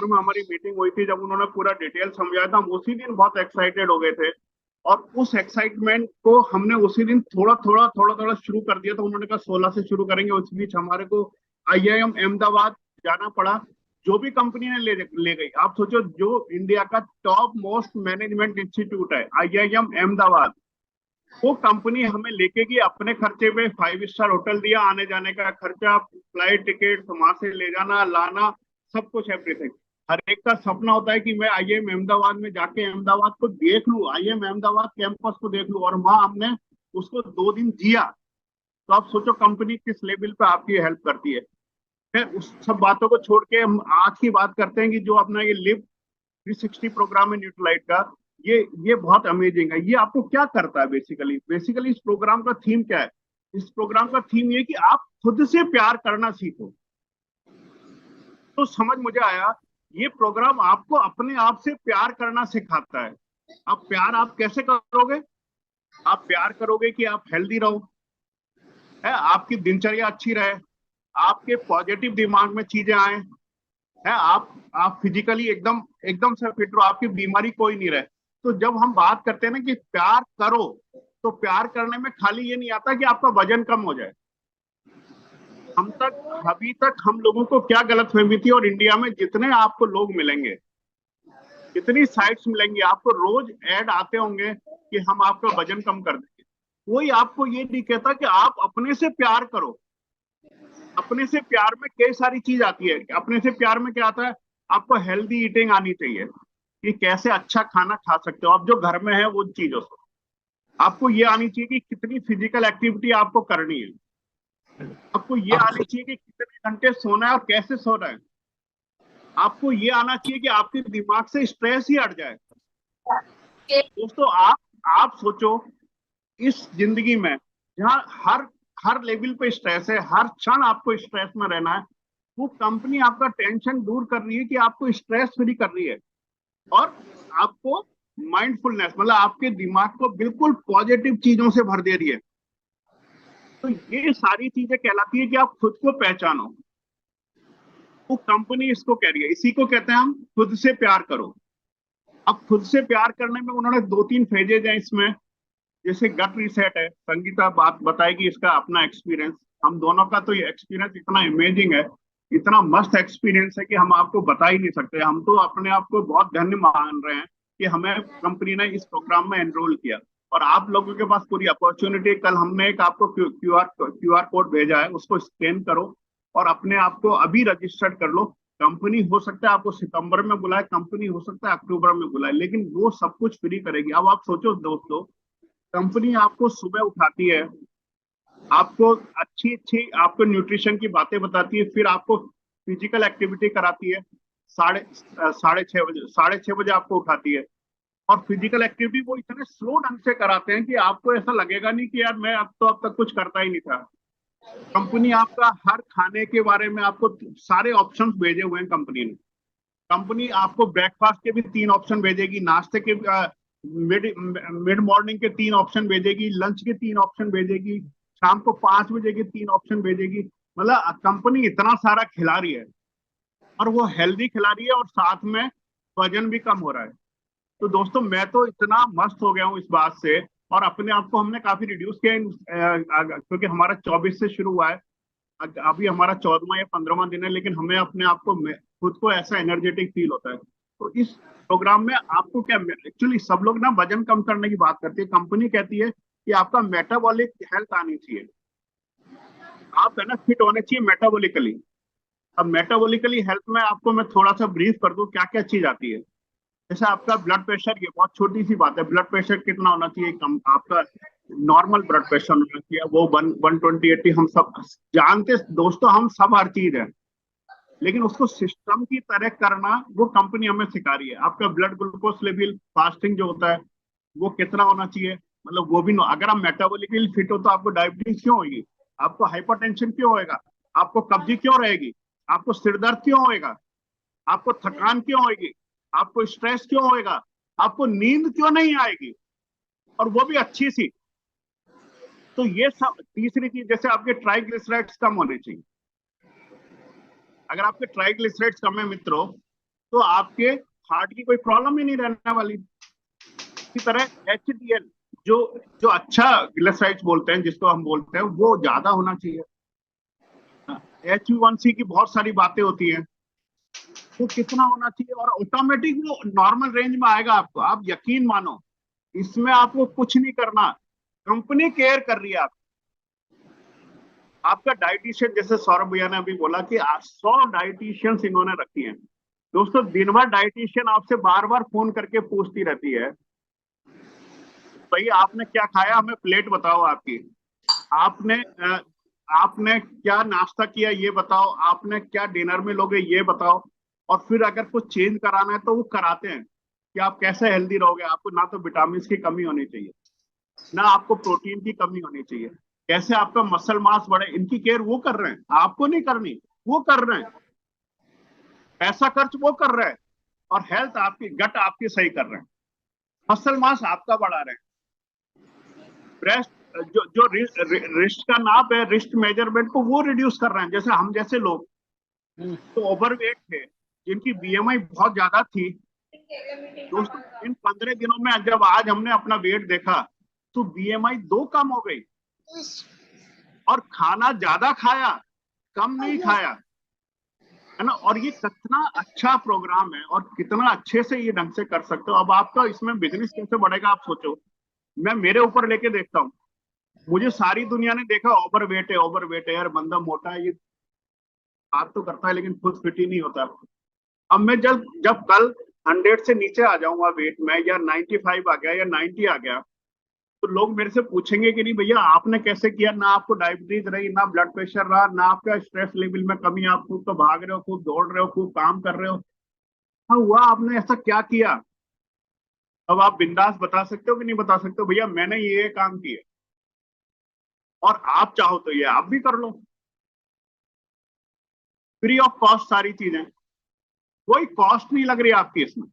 में हमारी मीटिंग हुई थी, जब उन्होंने पूरा डिटेल समझाया था, हम उसी दिन बहुत एक्साइटेड हो गए थे। और उस एक्साइटमेंट को हमने उसी दिन थोड़ा थोड़ा शुरू कर दिया था। उन्होंने कहा 16 से शुरू करेंगे, उस बीच हमारे को आईआईएम अहमदाबाद जाना पड़ा। जो भी कंपनी ने ले गई, आप सोचो, जो इंडिया का टॉप मोस्ट मैनेजमेंट इंस्टीट्यूट है आईआईएम अहमदाबाद, वो कंपनी हमें लेके गई अपने खर्चे पे, 5 स्टार होटल दिया, आने जाने का खर्चा, फ्लाइट टिकट, वहां से ले जाना लाना, सब कुछ, एवरीथिंग। हर एक का सपना होता है कि मैं आईआईएम अहमदाबाद में जाके अहमदाबाद को देख लूं, आईआईएम अहमदाबाद कैंपस को देख लूं, और वहां हमने उसको 2 दिन जिया। तो आप सोचो कंपनी किस लेवल पे आपकी हेल्प करती है। फिर उस सब बातों को छोड़ के हम आज की बात करते हैं कि जो अपना ये लिव 360 प्रोग्राम है न्यूट्रलाइट का, ये बहुत अमेजिंग है। ये आपको क्या करता है बेसिकली? बेसिकली इस प्रोग्राम का थीम क्या है? इस प्रोग्राम का थीम ये कि आप खुद से प्यार करना सीखो। तो समझ मुझे आया, ये प्रोग्राम आपको अपने आप से प्यार करना सिखाता है। अब प्यार आप कैसे करोगे? आप प्यार करोगे कि आप हेल्दी रहो, है, आपकी दिनचर्या अच्छी रहे, आपके पॉजिटिव दिमाग में चीजें आए, है, आप फिजिकली एकदम एकदम से फिट रहो, आपकी बीमारी कोई नहीं रहे। तो जब हम बात करते हैं ना कि प्यार करो, तो प्यार करने में खाली ये नहीं आता कि आपका वजन कम हो जाए। अभी तक हम लोगों को क्या गलतफहमी थी, और इंडिया में जितने आपको लोग मिलेंगे, जितनी साइट्स मिलेंगी आपको, रोज ऐड आते होंगे कि हम आपका वजन कम कर देंगे। कोई आपको ये नहीं कहता कि आप अपने से प्यार करो। अपने से प्यार में कई सारी चीज आती है। अपने से प्यार में क्या आता है? आपको हेल्दी ईटिंग आनी चाहिए, कि कैसे अच्छा खाना खा सकते हो आप जो घर में है, वो चीजों से आपको ये आनी चाहिए कि कितनी फिजिकल एक्टिविटी आपको करनी है। आपको ये अब आनी चाहिए कि कितने घंटे सोना है और कैसे सोना है। आपको ये आना चाहिए कि आपके दिमाग से स्ट्रेस ही हट जाए। दोस्तों, आप सोचो, इस जिंदगी में जहाँ हर हर लेवल पे स्ट्रेस है, हर क्षण आपको स्ट्रेस में रहना है, वो कंपनी आपका टेंशन दूर कर रही है, कि आपको स्ट्रेस फ्री कर रही है, और आपको माइंडफुलनेस, मतलब आपके दिमाग को बिल्कुल पॉजिटिव चीजों से भर दे रही है। तो ये सारी चीजें कहलाती है कि आप खुद को पहचानो। वो कंपनी इसको कह रही है, इसी को कहते हैं हम खुद से प्यार करो। अब खुद से प्यार करने में उन्होंने 2-3 फेजेज हैं इसमें। जैसे गट रीसेट है, संगीता बात बताएगी इसका अपना एक्सपीरियंस। हम दोनों का तो ये एक्सपीरियंस इतना अमेजिंग है, इतना मस्त एक्सपीरियंस है कि हम आपको बता ही नहीं सकते। हम तो अपने आप को बहुत धन्य मान रहे हैं कि हमें कंपनी ने इस प्रोग्राम में एनरोल किया। और आप लोगों के पास पूरी अपॉर्चुनिटी, कल हमने एक आपको क्यूआर कोड भेजा है, उसको स्कैन करो और अपने आप को अभी रजिस्टर्ड कर लो। कंपनी हो सकता है आपको सितंबर में बुलाए, कंपनी हो सकता है अक्टूबर में बुलाए, लेकिन वो सब कुछ फ्री करेगी। अब आप सोचो दोस्तों, कंपनी आपको सुबह उठाती है, आपको अच्छी अच्छी आपको न्यूट्रिशन की बातें बताती है, फिर आपको फिजिकल एक्टिविटी कराती है। साढ़े 6 बजे, 6:30 बजे आपको उठाती है। और फिजिकल एक्टिविटी वो इतने स्लो ढंग से कराते हैं कि आपको ऐसा लगेगा नहीं कि यार मैं अब तक कुछ करता ही नहीं था। कंपनी आपका हर खाने के बारे में आपको सारे ऑप्शंस भेजे हुए हैं कंपनी ने। कंपनी आपको ब्रेकफास्ट के भी 3 ऑप्शन भेजेगी, नाश्ते के मिड मिड मॉर्निंग के 3 ऑप्शन भेजेगी, लंच के 3 ऑप्शन भेजेगी, शाम को 5 बजे के 3 ऑप्शन भेजेगी। मतलब कंपनी इतना सारा खिला रही है, और वो हेल्दी खिला रही है, और साथ में वजन भी कम हो रहा है। तो दोस्तों, मैं तो इतना मस्त हो गया हूँ इस बात से। और अपने आप को हमने काफी रिड्यूस किया क्योंकि हमारा 24 से शुरू हुआ है। अभी हमारा 14वां या 15वां दिन है, लेकिन हमें अपने आप को खुद को ऐसा एनर्जेटिक फील होता है। तो इस प्रोग्राम में आपको क्या, एक्चुअली सब लोग ना वजन कम करने की बात करती है, कंपनी कहती है कि आपका मेटाबॉलिक हेल्थ आनी चाहिए। आप है ना फिट होने चाहिए मेटाबॉलिकली। अब मेटाबॉलिकली हेल्थ में आपको मैं थोड़ा सा ब्रीफ कर दूं क्या क्या चीज आती है। जैसे आपका ब्लड प्रेशर, ये बहुत छोटी सी बात है, ब्लड प्रेशर कितना होना चाहिए? कम, आपका नॉर्मल ब्लड प्रेशर होना चाहिए, वो 120/80 हम सब जानते दोस्तों, हम सब हर चीज है। लेकिन उसको सिस्टम की तरह करना वो कंपनी हमें सिखा रही है। आपका ब्लड ग्लूकोज लेवल फास्टिंग जो होता है, वो कितना होना चाहिए, मतलब वो भी अगर आप मेटाबॉलिकली फिट हो तो आपको डायबिटीज क्यों होगी, आपको हाइपरटेंशन क्यों होएगा, आपको कब्जी क्यों रहेगी, आपको सिर दर्द क्यों होएगा, आपको थकान क्यों होगी, आपको स्ट्रेस क्यों होएगा, आपको नींद क्यों नहीं आएगी, और वो भी अच्छी सी। तो ये सब तीसरी चीज, जैसे आपके ट्राइग्लिसराइड्स कम होने चाहिए। अगर आपके ट्राइग्लिसराइड्स कम है मित्रों, तो आपके हार्ट की कोई प्रॉब्लम ही नहीं रहने वाली। इसी तरह HDL जो जो अच्छा ग्लिसराइड्स बोलते हैं, जिसको हम बोलते हैं, वो ज्यादा होना चाहिए। HbA1c की बहुत सारी बातें होती हैं, वो कितना होना चाहिए, और ऑटोमेटिक वो नॉर्मल रेंज में आएगा आपको। आप यकीन मानो, इसमें आपको कुछ नहीं करना, कंपनी केयर कर रही है आपका डाइटिशियन। जैसे सौरभ भैया ने अभी बोला कि 100 डाइटिशियंस इन्होंने रखी हैं। दोस्तों, दिन भर डाइटिशियन आपसे बार बार फोन करके पूछती रहती है, भाई आपने क्या खाया, हमें प्लेट बताओ आपकी, आपने आपने क्या नाश्ता किया ये बताओ, आपने क्या डिनर में लोगे ये बताओ। और फिर अगर कुछ चेंज कराना है तो वो कराते हैं कि आप कैसे हेल्दी रहोगे। आपको ना तो विटामिन की कमी होनी चाहिए, ना आपको प्रोटीन की कमी होनी चाहिए, कैसे आपका मसल मास बढ़े, इनकी केयर वो कर रहे हैं, आपको नहीं करनी, वो कर रहे हैं। पैसा खर्च वो कर रहे हैं, और हेल्थ आपकी, गट आपकी सही कर रहे हैं, मसल मास आपका बढ़ा रहे हैं। ब्रेस्ट जो जो रिस्ट का नाप है, रिस्ट मेजरमेंट को वो रिड्यूस कर रहे हैं। जैसे हम जैसे लोग तो ओवरवेट थे, जिनकी BMI बहुत ज्यादा थी, दोस्तों इन 15 दिनों में जब आज हमने अपना वेट देखा तो BMI 2 कम हो गई, और खाना ज्यादा खाया, कम नहीं खाया, है ना। और ये कितना अच्छा प्रोग्राम है, और कितना अच्छे से ये ढंग से कर सकते हो। अब आपका इसमें बिजनेस कैसे बढ़ेगा आप सोचो। मैं मेरे ऊपर लेके देखता हूँ, मुझे सारी दुनिया ने देखा ओवरवेट है, ओवरवेट है, यार बंदा मोटा है, ये बात तो करता है लेकिन खुद फिट ही नहीं होता। अब मैं जब जब कल 100 से नीचे आ जाऊंगा वेट में, या 95 आ गया या 90 आ गया, तो लोग मेरे से पूछेंगे कि नहीं भैया आपने कैसे किया, ना आपको डायबिटीज रही, ना ब्लड प्रेशर रहा, ना आपका स्ट्रेस लेवल में कमी, आप खूब तो भाग रहे हो, खूब दौड़ रहे हो, खूब काम कर रहे हो, हाँ हुआ, आपने ऐसा क्या किया। अब आप बिंदास बता सकते हो कि नहीं बता सकते हो, भैया मैंने ये काम किया, और आप चाहो तो ये आप भी कर लो, फ्री ऑफ कॉस्ट सारी चीजें, कोई कॉस्ट नहीं लग रही आपकी इसमें।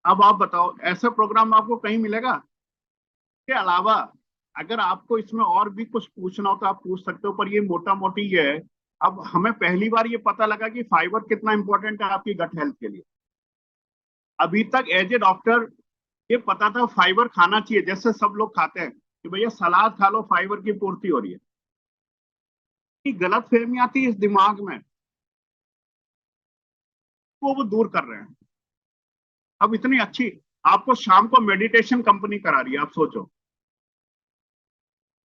अब आप बताओ, ऐसा प्रोग्राम आपको कहीं मिलेगा? के अलावा अगर आपको इसमें और भी कुछ पूछना हो तो आप पूछ सकते हो, पर ये मोटा मोटी ये है। अब हमें पहली बार ये पता लगा कि फाइबर कितना इंपॉर्टेंट है आपकी गट हेल्थ के लिए। अभी तक एज ए डॉक्टर ये पता था फाइबर खाना चाहिए, जैसे सब लोग खाते हैं कि भैया सलाद खा लो, फाइबर की पूर्ति हो रही है। कि गलत फहमी आती है इस दिमाग में, वो दूर कर रहे हैं। अब इतनी अच्छी आपको शाम को मेडिटेशन कंपनी करा रही है, आप सोचो,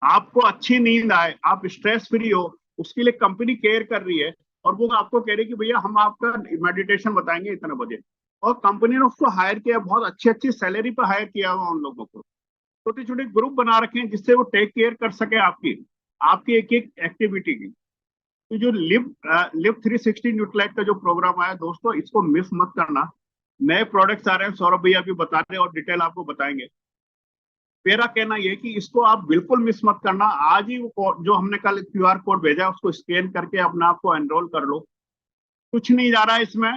आपको अच्छी नींद आए, आप स्ट्रेस फ्री हो, उसके लिए कंपनी केयर कर रही है। और वो आपको कह रही है कि भैया हम आपका मेडिटेशन बताएंगे इतने बजे, और कंपनी ने उसको हायर किया, बहुत अच्छी अच्छी सैलरी पर हायर किया हुआ उन लोगों को। छोटे छोटे ग्रुप बना रखे हैं जिससे वो टेक केयर कर सके आपकी आपकी एक एक एक्टिविटी की। तो जो लिव 360 न्यूट्रलाइट का जो प्रोग्राम आया दोस्तों, इसको मिस मत करना। नए प्रोडक्ट्स आ रहे हैं, सौरभ भैया भी बता रहे हैं, और डिटेल आपको बताएंगे। मेरा कहना यह कि इसको आप बिल्कुल मिस मत करना। आज ही वो जो हमने कल QR कोड भेजा है उसको स्कैन करके अपने आप को एनरोल कर लो। कुछ नहीं जा रहा है इसमें,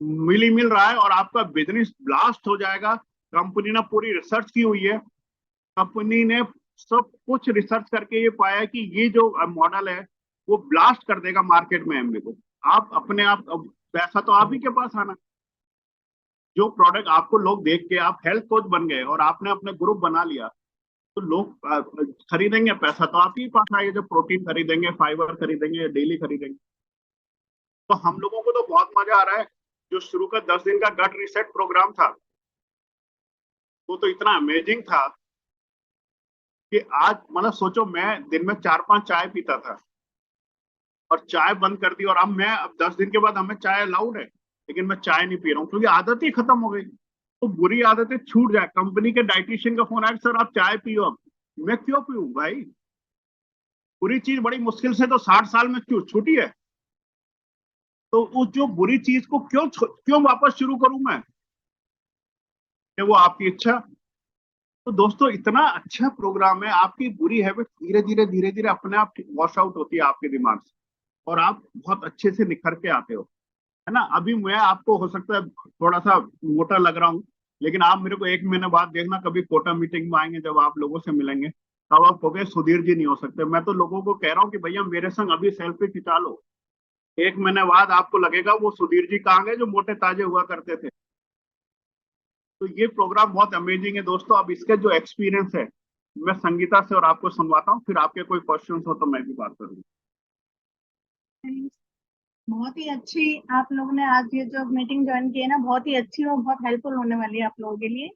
मिल रहा है, और आपका बिजनेस ब्लास्ट हो जाएगा। कंपनी ने पूरी रिसर्च की हुई है, कंपनी ने सब कुछ रिसर्च करके ये पाया कि ये जो मॉडल है वो ब्लास्ट कर देगा मार्केट में एमबी को। आप अपने आप, पैसा तो आप ही के पास आना। जो प्रोडक्ट आपको लोग देख के आप हेल्थ कोच बन गए और आपने अपने ग्रुप बना लिया, तो लोग खरीदेंगे, पैसा तो आप ही पास आएगा। जो प्रोटीन खरीदेंगे, फाइबर खरीदेंगे, डेली खरीदेंगे। तो हम लोगों को तो बहुत मजा आ रहा है। जो शुरू का 10 दिन का गट रीसेट प्रोग्राम था, वो तो इतना अमेजिंग था कि आज मतलब सोचो, मैं दिन में 4-5 चाय पीता था, और चाय बंद कर दी। और अब 10 दिन के बाद हमें चाय अलाउड है, लेकिन मैं चाय नहीं पी रहा हूँ क्योंकि आदत ही खत्म हो गई। तो बुरी आदतें छूट जाए। कंपनी के डाइटिशियन का फोन आया, सर आप चाय पियो। अब मैं क्यों पीऊं भाई? बुरी चीज बड़ी मुश्किल से तो 60 साल में क्यों छूटी है, तो उस जो बुरी चीज को क्यों वापस शुरू करूं मैं? वो आपकी इच्छा। तो दोस्तों, इतना अच्छा प्रोग्राम है, आपकी बुरी हैबिट धीरे धीरे अपने आप वॉश आउट होती है आपके दिमाग से, और आप बहुत अच्छे से निखर के आते हो, है ना। अभी मैं आपको हो सकता है थोड़ा सा मोटा लग रहा हूँ, लेकिन आप मेरे को 1 महीने बाद देखना, कभी कोटा मीटिंग में आएंगे, जब आप लोगों से मिलेंगे, तब आप कहोगे सुधीर जी नहीं हो सकते। मैं तो लोगों को कह रहा हूँ कि भैया मेरे संग अभी सेल्फी खिंचा लो, 1 महीने बाद आपको लगेगा वो सुधीर जी कहाँ गए जो मोटे ताजे हुआ करते थे। तो ये प्रोग्राम बहुत अमेजिंग है दोस्तों। अब इसके जो एक्सपीरियंस है मैं संगीता से और आपको सुनवाता हूँ, फिर आपके कोई क्वेश्चन हो तो मैं भी बात करूंगा। बहुत ही अच्छी आप लोगों ने आज ये जो मीटिंग ज्वाइन की है ना, बहुत ही अच्छी और बहुत हेल्पफुल होने वाली है आप लोगों के लिए।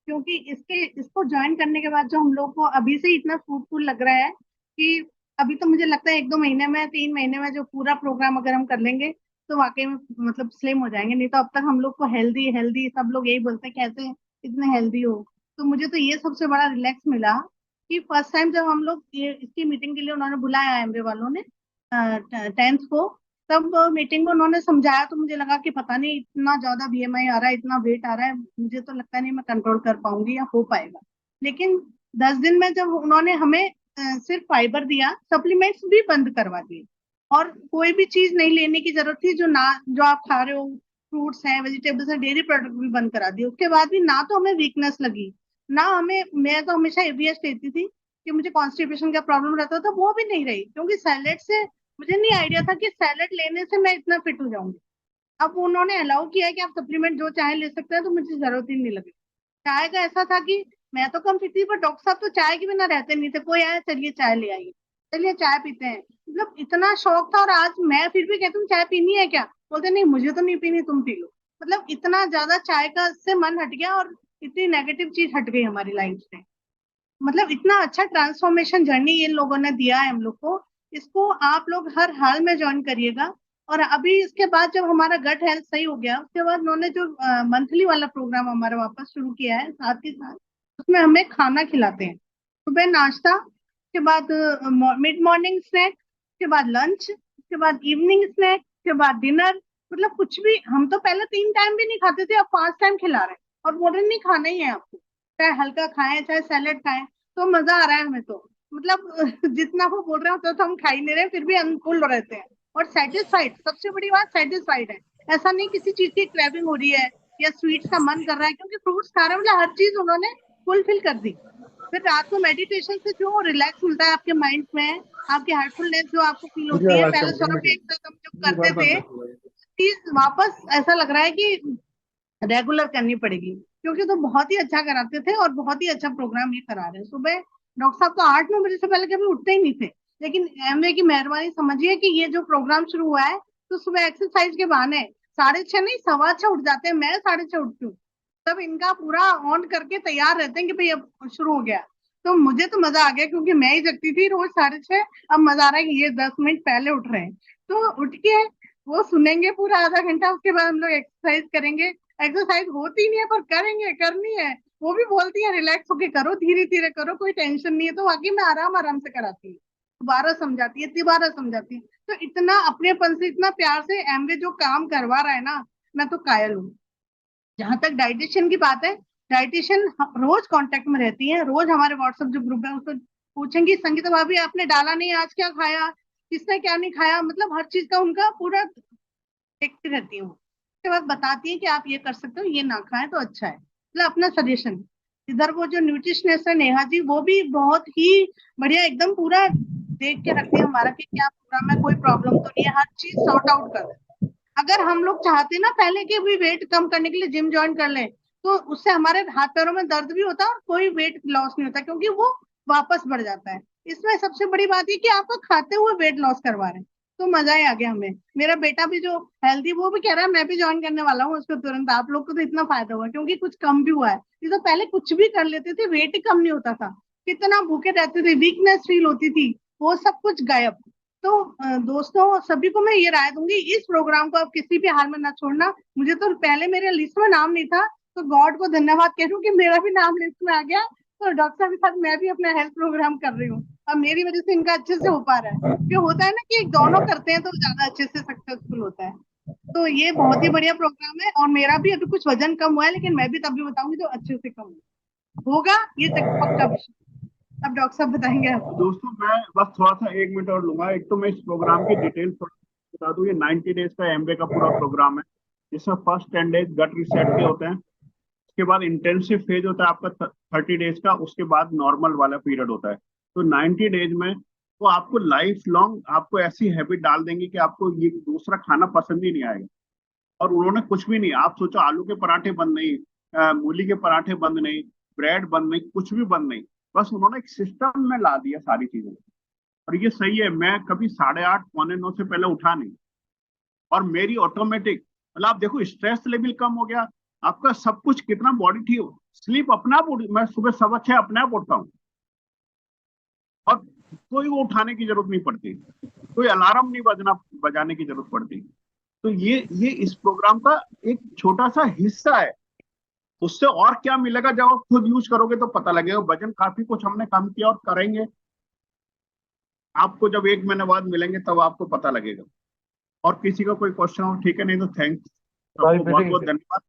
क्योंकि इसको ज्वाइन करने के बाद जो हम लोग को अभी से इतना फ्रूटफुल लग रहा है कि अभी तो मुझे लगता है 1-2 महीने में 3 महीने में जो पूरा प्रोग्राम अगर हम कर लेंगे तो वाकई में मतलब स्लिम हो जाएंगे। नहीं तो अब तक हम लोग को हेल्दी हेल्दी सब लोग यही बोलते हैं कैसे इतने हेल्दी हो। तो मुझे तो ये सबसे बड़ा रिलैक्स मिला कि फर्स्ट टाइम जब हम लोग ये इसकी मीटिंग के लिए उन्होंने बुलाया एमबी वालों ने 10th को, तब मीटिंग में उन्होंने समझाया तो मुझे लगा कि पता नहीं इतना ज्यादा बीएमआई आ रहा है, इतना वेट आ रहा है, मुझे तो लगता नहीं मैं कंट्रोल कर पाऊंगी या हो पाएगा। लेकिन 10 दिन में जब उन्होंने हमें सिर्फ फाइबर दिया, सप्लीमेंट्स भी बंद करवा दिए और कोई भी चीज नहीं लेने की जरूरत थी जो आप खा रहे हो, फ्रूट्स हैं, वेजिटेबल्स हैं, डेयरी प्रोडक्ट भी बंद करा दिए। उसके बाद भी ना तो हमें वीकनेस लगी, ना हमें, मैं तो हमेशा एबीएस लेती थी कि मुझे कॉन्स्टिपेशन का प्रॉब्लम रहता था, वो भी नहीं रही। क्योंकि सैलेड से मुझे नहीं आइडिया था कि सैलेड लेने से मैं इतना फिट हो जाऊंगी। अब उन्होंने अलाउ किया है कि आप सप्लीमेंट जो चाहे ले सकते हैं, तो मुझे जरूरत ही नहीं लगी। चाय का ऐसा था कि मैं तो कम पीती थी, पर डॉक्टर साहब तो चाय के बिना रहते नहीं थे। कोई आया चलिए चाय ले आइए, चलिए चाय पीते हैं, मतलब इतना शौक था। और आज मैं फिर भी कहती हूँ चाय पीनी है क्या, बोलते नहीं मुझे तो नहीं पीनी, तुम पी लो। मतलब इतना ज्यादा चाय का से मन हट गया और इतनी नेगेटिव चीज हट गई हमारी लाइफ से। मतलब इतना अच्छा ट्रांसफॉर्मेशन जर्नी इन लोगों ने दिया है हम लोग को। इसको आप लोग हर हाल में ज्वाइन करिएगा। और अभी इसके बाद जब हमारा गट हेल्थ सही हो गया, उसके बाद उन्होंने जो मंथली वाला प्रोग्राम हमारा वापस शुरू किया है, साथ ही साथ उसमें हमें खाना खिलाते हैं। सुबह नाश्ता, उसके बाद मिड मॉर्निंग स्नैक, उसके बाद लंच, उसके बाद इवनिंग स्नैक, उसके बाद डिनर। मतलब कुछ भी, हम तो पहले 3 टाइम भी नहीं खाते थे, अब 5 टाइम खिला रहे हैं और बोल रहे हैं, नहीं खाना ही है आपको, चाहे हल्का खाएं चाहे सैलेड खाएं। तो मजा आ रहा है हमें तो। मतलब जितना वो बोल रहे होते तो हम खा ही नहीं रहे, फिर भी अनुकूल रहते हैं और सेटिस्फाइड। सबसे बड़ी बात सेटिस्फाइड है। ऐसा नहीं किसी चीज की क्रेविंग हो रही है या स्वीट्स का मन कर रहा है, क्योंकि फ्रूट्स खा रहे हैं, मतलब हर चीज उन्होंने फुलफिल कर दी। फिर रात को मेडिटेशन से जो रिलैक्स मिलता है आपके माइंड में, आपकी हार्टफुलनेस जो आपको फील होती है, पहले सौरभ के एक साथ हम जो करते थे, चीज वापस ऐसा लग रहा है कि रेगुलर करनी पड़ेगी। क्योंकि तो बहुत ही अच्छा कराते थे और बहुत ही अच्छा प्रोग्राम ये करा रहे हैं। सुबह डॉक्टर साहब तो 8-9 बजे से पहले कभी उठते ही नहीं थे, लेकिन एमवे की मेहरबानी समझिए कि ये जो प्रोग्राम शुरू हुआ है, तो सुबह एक्सरसाइज के बहाने 6:30 नहीं 6:15 उठ जाते हैं। मैं 6:30 उठती हूँ, तब इनका पूरा ऑन करके तैयार रहते हैं कि भाई अब शुरू हो गया। तो मुझे तो मजा आ गया, क्योंकि मैं ही जगती थी रोज 6:30। अब मजा आ रहा है कि ये 10 मिनट पहले उठ रहे हैं। तो उठ के वो सुनेंगे पूरा आधा घंटा, उसके बाद हम लोग एक्सरसाइज करेंगे। एक्सरसाइज होती नहीं है पर करेंगे, करनी है। वो भी बोलती है रिलैक्स होके करो, धीरे धीरे करो, कोई टेंशन नहीं है। तो वाकई में आराम आराम से कराती है, दोबारा समझाती है, तिबारा समझाती है। तो इतना अपनेपन से, इतना प्यार से एमवे जो काम करवा रहा है ना, मैं तो कायल हूँ। जहां तक डाइटिशियन की बात है, डाइटिशियन रोज कांटेक्ट में रहती है, रोज हमारे व्हाट्सएप जो ग्रुप है उसको पूछेंगी, संगीता भाभी आपने डाला नहीं आज क्या खाया, किसने क्या नहीं खाया, मतलब हर चीज का उनका पूरा देखती रहती हूँ। उसके बाद बताती है कि आप ये कर सकते हो, ये ना खाएं तो अच्छा है, मतलब अपना सजेशन। इधर वो जो न्यूट्रिशनिस्ट है नेहा जी, वो भी बहुत ही बढ़िया, एकदम पूरा देख के रखती है हमारा कि क्या पूरा में कोई प्रॉब्लम तो नहीं है, हर चीज सॉर्ट आउट कर। अगर हम लोग चाहते ना पहले कि भी वेट कम करने के लिए जिम ज्वाइन कर लें, तो उससे हमारे हाथ पैरों में दर्द भी होता है और कोई वेट लॉस नहीं होता, क्योंकि वो वापस बढ़ जाता है। इसमें सबसे बड़ी बात ये कि आपको खाते हुए वेट लॉस करवा रहे हैं, तो मजा ही आ गया हमें। मेरा बेटा भी जो हेल्दी, वो भी कह रहा है मैं भी ज्वाइन करने वाला हूँ उसको तुरंत। आप लोग को तो इतना फायदा हुआ क्योंकि कुछ कम भी हुआ है। ये तो पहले कुछ भी कर लेते थे, वेट ही कम नहीं होता था, कितना भूखे रहते थे, वीकनेस फील होती थी, वो सब कुछ गायब। तो दोस्तों सभी को मैं ये राय दूंगी, इस प्रोग्राम को आप किसी भी हाल में ना छोड़ना। मुझे तो पहले मेरे लिस्ट में नाम नहीं था, तो गॉड को धन्यवाद कह दूं कि मेरा भी नाम लिस्ट में आ गया। तो डॉक्टर साहब के साथ मैं भी अपना हेल्थ प्रोग्राम कर रही हूँ, अब मेरी वजह से इनका अच्छे से हो पा रहा है। क्यों होता है ना कि दोनों करते हैं तो ज्यादा अच्छे से सक्सेसफुल होता है। तो ये बहुत ही बढ़िया प्रोग्राम है और मेरा भी अभी कुछ वजन कम हुआ है, लेकिन मैं भी तब भी बताऊंगी जो अच्छे से कम होगा, ये पक्का विषय। अब डॉक्टर साहब बताएंगे आपको। दोस्तों मैं बस थोड़ा सा 1 मिनट और लूंगा। एक तो मैं इस प्रोग्राम की डिटेल बता दूं, ये 90 डेज का एमवे का पूरा प्रोग्राम है, जिसमें फर्स्ट 10 डेज गट रिसेट के होते हैं, उसके बाद इंटेंसिव फेज होता है आपका 30 डेज का, उसके बाद नॉर्मल वाला पीरियड होता है। तो 90 डेज में तो आपको लाइफ लॉन्ग आपको ऐसी हैबिट डाल देंगे कि आपको ये दूसरा खाना पसंद ही नहीं आएगा। और उन्होंने कुछ भी नहीं, आप सोचो आलू के पराठे बंद नहीं, मूली के पराठे बंद नहीं, ब्रेड बंद नहीं, कुछ भी बंद नहीं, बस उन्होंने एक सिस्टम में ला दिया सारी चीजें। और ये सही है, मैं कभी 8:30 पौने 9 से पहले उठा नहीं, और मेरी ऑटोमेटिक, मतलब आप देखो स्ट्रेस लेवल कम हो गया, आपका सब कुछ कितना बॉडी ठीक हो, स्लीप अपने आप मैं सुबह 6:15 अपने आप उठता हूँ, और कोई वो उठाने की जरूरत नहीं पड़ती, कोई अलार्म नहीं बजाने की जरूरत पड़ती। तो ये इस प्रोग्राम का एक छोटा सा हिस्सा है। उससे और क्या मिलेगा जब आप खुद यूज करोगे तो पता लगेगा। वजन काफी कुछ हमने कम किया और करेंगे, आपको जब 1 महीने बाद मिलेंगे तब आपको पता लगेगा। और किसी का कोई क्वेश्चन हो ठीक है, नहीं तो थैंक्स, भाई सबको बहुत मीटिंग बहुत धन्यवाद।